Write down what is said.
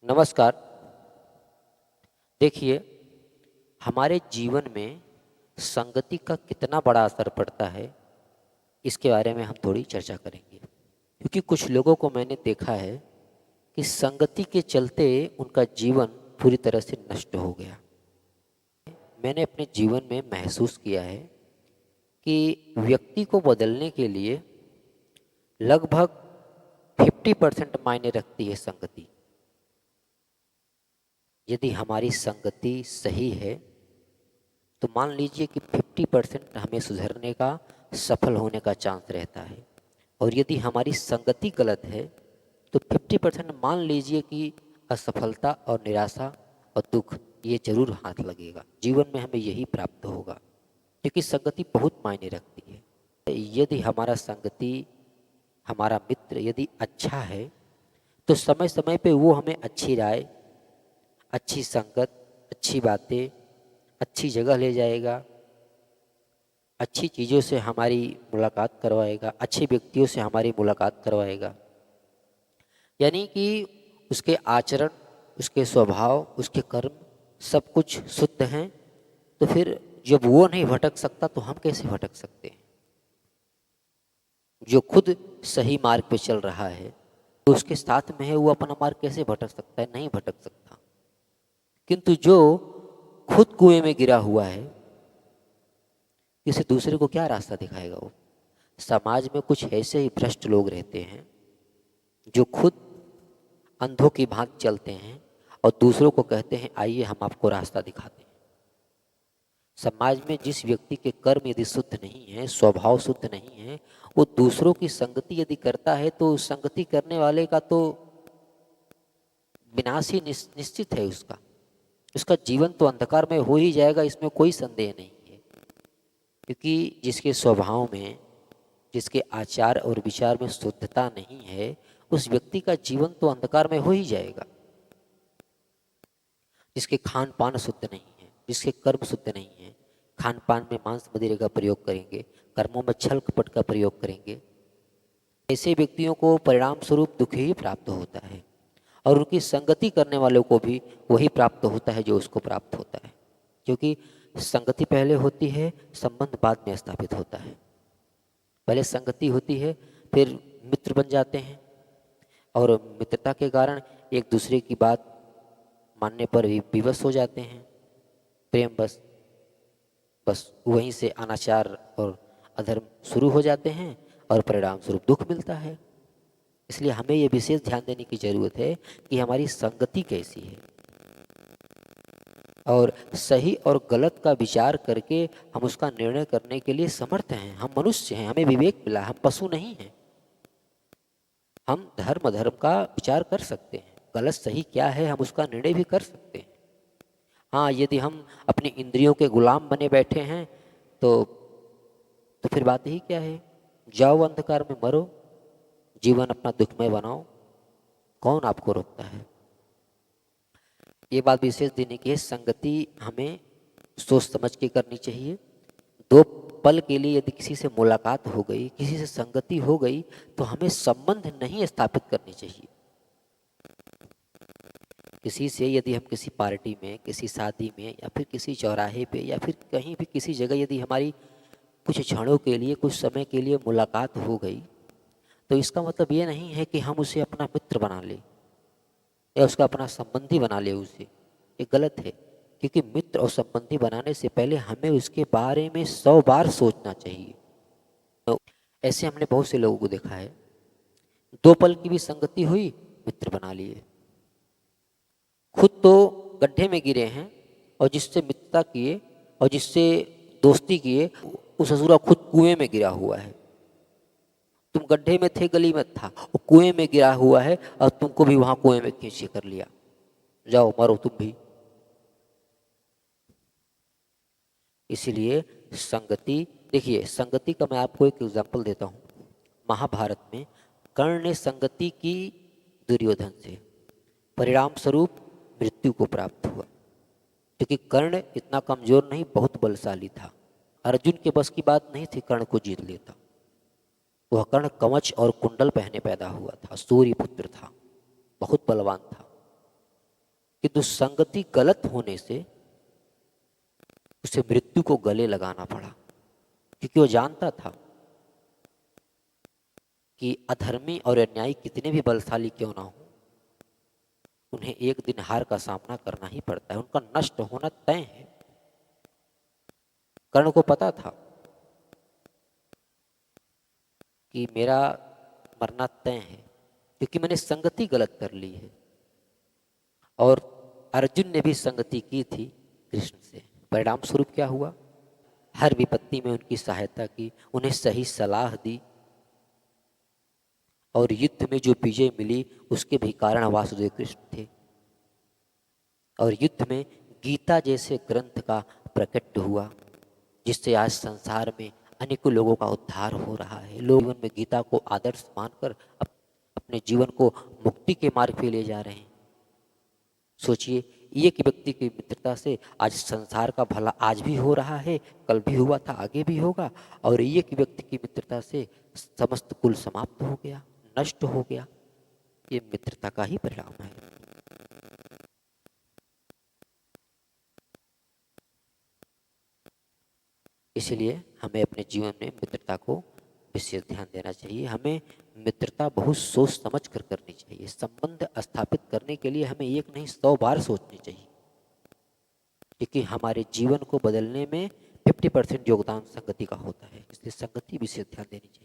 नमस्कार। देखिए, हमारे जीवन में संगति का कितना बड़ा असर पड़ता है, इसके बारे में हम थोड़ी चर्चा करेंगे। क्योंकि कुछ लोगों को मैंने देखा है कि संगति के चलते उनका जीवन पूरी तरह से नष्ट हो गया। मैंने अपने जीवन में महसूस किया है कि व्यक्ति को बदलने के लिए लगभग 50% मायने रखती है संगति। यदि हमारी संगति सही है तो मान लीजिए कि 50% हमें सुधरने का, सफल होने का चांस रहता है। और यदि हमारी संगति गलत है तो 50% मान लीजिए कि असफलता और निराशा और दुख ये जरूर हाथ लगेगा। जीवन में हमें यही प्राप्त होगा, क्योंकि संगति बहुत मायने रखती है। यदि हमारा संगति, हमारा मित्र यदि अच्छा है तो समय समय पे वो हमें अच्छी राय, अच्छी संगत, अच्छी बातें, अच्छी जगह ले जाएगा, अच्छी चीज़ों से हमारी मुलाकात करवाएगा, अच्छे व्यक्तियों से हमारी मुलाकात करवाएगा। यानी कि उसके आचरण, उसके स्वभाव, उसके कर्म सब कुछ शुद्ध हैं। तो फिर जब वो नहीं भटक सकता तो हम कैसे भटक सकते हैं? जो खुद सही मार्ग पे चल रहा है तो उसके साथ में है, वो अपना मार्ग कैसे भटक सकता है? नहीं भटक सकता। किंतु जो खुद कुएं में गिरा हुआ है, किसी दूसरे को क्या रास्ता दिखाएगा वो? समाज में कुछ ऐसे ही भ्रष्ट लोग रहते हैं जो खुद अंधों की भांति चलते हैं और दूसरों को कहते हैं आइए हम आपको रास्ता दिखाते हैं। समाज में जिस व्यक्ति के कर्म यदि शुद्ध नहीं है, स्वभाव शुद्ध नहीं है, वो दूसरों की संगति यदि करता है तो संगति करने वाले का तो विनाश ही निश्चित है। उसका उसका जीवन तो अंधकार में हो ही जाएगा, इसमें कोई संदेह नहीं है। क्योंकि जिसके स्वभाव में, जिसके आचार और विचार में शुद्धता नहीं है, उस व्यक्ति का जीवन तो अंधकार में हो ही जाएगा। जिसके खान पान शुद्ध नहीं है, जिसके कर्म शुद्ध नहीं है, खान पान में मांस मदिरे का प्रयोग करेंगे, कर्मों में छल कपट का प्रयोग करेंगे, ऐसे व्यक्तियों को परिणाम स्वरूप दुख ही प्राप्त होता है। और उनकी संगति करने वालों को भी वही प्राप्त होता है जो उसको प्राप्त होता है। क्योंकि संगति पहले होती है, संबंध बाद में स्थापित होता है। पहले संगति होती है, फिर मित्र बन जाते हैं और मित्रता के कारण एक दूसरे की बात मानने पर भी विवश हो जाते हैं, प्रेम बस। बस वहीं से अनाचार और अधर्म शुरू हो जाते हैं और परिणाम स्वरूप दुख मिलता है। इसलिए हमें ये विशेष ध्यान देने की जरूरत है कि हमारी संगति कैसी है, और सही और गलत का विचार करके हम उसका निर्णय करने के लिए समर्थ हैं। हम मनुष्य हैं, हमें विवेक मिला, हम पशु नहीं हैं। हम धर्म धर्म का विचार कर सकते हैं, गलत सही क्या है हम उसका निर्णय भी कर सकते हैं। हाँ, यदि हम अपनी इंद्रियों के गुलाम बने बैठे हैं तो फिर बात ही क्या है? जाओ अंधकार में मरो, जीवन अपना दुखमय बनाओ, कौन आपको रोकता है? ये बात विशेष देने की है। संगति हमें सोच समझ के करनी चाहिए। दो पल के लिए यदि किसी से मुलाकात हो गई, किसी से संगति हो गई, तो हमें संबंध नहीं स्थापित करनी चाहिए। किसी से यदि हम किसी पार्टी में, किसी शादी में, या फिर किसी चौराहे पे, या फिर कहीं भी किसी जगह यदि हमारी कुछ क्षणों के लिए, कुछ समय के लिए मुलाकात हो गई, तो इसका मतलब ये नहीं है कि हम उसे अपना मित्र बना लें या उसका अपना संबंधी बना ले उसे। ये गलत है। क्योंकि मित्र और संबंधी बनाने से पहले हमें उसके बारे में 100 बार सोचना चाहिए। तो ऐसे हमने बहुत से लोगों को देखा है, 2 पल की भी संगति हुई, मित्र बना लिए। खुद तो गड्ढे में गिरे हैं और जिससे मित्रता किए और जिससे दोस्ती किए, उस ससुरा खुद कुएं में गिरा हुआ है। तुम गड्ढे में थे, गली में था, वो कुएं में गिरा हुआ है और तुमको भी वहां कुएं में खींच के कर लिया, जाओ मरो तुम भी। इसीलिए संगति, देखिए संगति का मैं आपको एक एग्जाम्पल देता हूँ। महाभारत में कर्ण ने संगति की दुर्योधन से, परिणाम स्वरूप मृत्यु को प्राप्त हुआ। क्योंकि कर्ण इतना कमजोर नहीं, बहुत बलशाली था। अर्जुन के बस की बात नहीं थी कर्ण को जीत लेता। वह कर्ण कवच और कुंडल पहने पैदा हुआ था, सूर्य पुत्र था, बहुत बलवान था। किंतु संगति गलत होने से उसे मृत्यु को गले लगाना पड़ा, क्योंकि वो जानता था कि अधर्मी और अन्यायी कितने भी बलशाली क्यों ना हो, उन्हें एक दिन हार का सामना करना ही पड़ता है, उनका नष्ट होना तय है। कर्ण को पता था कि मेरा मरना तय है, क्योंकि मैंने संगति गलत कर ली है। और अर्जुन ने भी संगति की थी कृष्ण से। परिणाम स्वरूप क्या हुआ? हर विपत्ति में उनकी सहायता की, उन्हें सही सलाह दी, और युद्ध में जो विजय मिली उसके भी कारण वासुदेव कृष्ण थे। और युद्ध में गीता जैसे ग्रंथ का प्रकट हुआ, जिससे आज संसार में अनेकों लोगों का उद्धार हो रहा है। लोग जीवन में गीता को आदर्श मानकर अपने जीवन को मुक्ति के मार्ग पे ले जा रहे हैं। सोचिए, एक व्यक्ति की मित्रता से आज संसार का भला आज भी हो रहा है, कल भी हुआ था, आगे भी होगा। और एक व्यक्ति की मित्रता से समस्त कुल समाप्त हो गया, नष्ट हो गया। ये मित्रता का ही परिणाम है। इसलिए हमें अपने जीवन में मित्रता को विशेष ध्यान देना चाहिए। हमें मित्रता बहुत सोच समझ कर करनी चाहिए। संबंध स्थापित करने के लिए हमें एक नहीं 100 बार सोचनी चाहिए, क्योंकि हमारे जीवन को बदलने में 50% योगदान संगति का होता है। इसलिए संगति विशेष ध्यान देनी चाहिए।